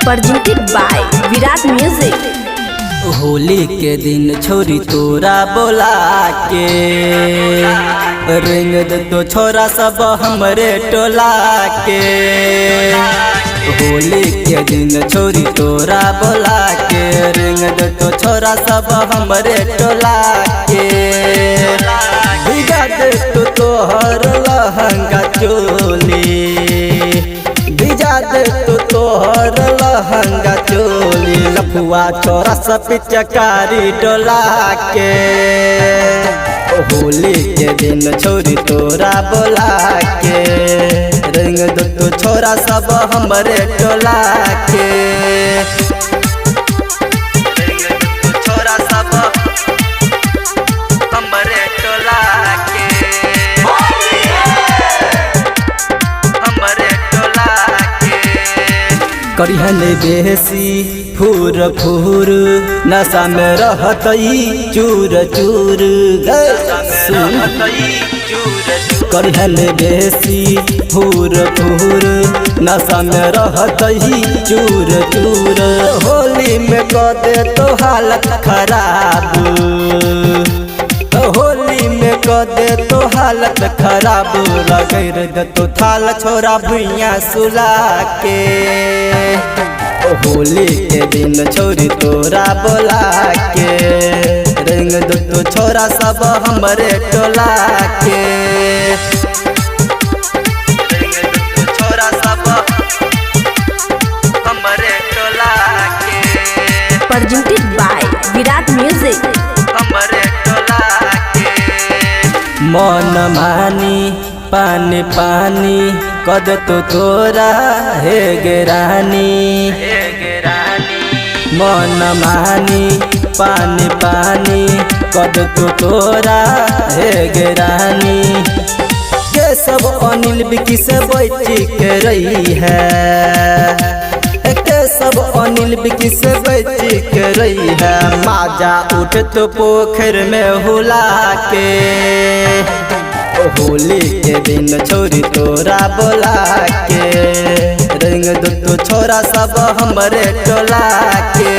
presented by Virat Music। Holi के दिन छोरी तोरा बोला के रंग दे तो छोरा सब हमरे टोला के। होली के दिन छोरी तोरा बोला के रंग दे तो छोरा सब हमरे टोला के। भिगा दे तो तोहर लहंगा चोली, भिजा दे तो तोहर लहंगा चोली। लफुआ छोरा सब पिचकारी डोला के। होली के दिन छोरी तोरा बोला के रंग दो तो छोरा सब हमरे टोला के। छोरा सब हमरे टोला के, हमरे टोला के। करिहन बेसी फूर फूर नशा में रहतई चूर चूर। करिहन बेसी फूर फूर नशा में रहतई चूर चूर। होली में कह दे तो हालत खराब, होली में कह दे तो हालत खराब। लगैर दे तो थाल छोरा भुइया सुला के। होली के दिन छोरी तोरा बोला के रंग दो तो छोरा सब हमरे टोला के। छोरा सब हमरे टोला के, presented by Virat Music। हमरे टोला के। मन मानी पानी पानी कद तो तोरा हे गेरानी, मन मानी पानी पानी कद तो तोरा हे गेरानी। के सब अनिल बिकी से बैठी के रही है, के सब अनिल बिकी से बैठी के रही है। माजा उठ तो पोखर में हुला के। होली के दिन छोरी तोरा बोला के रंग दो तो छोरा सब हमरे टोला के।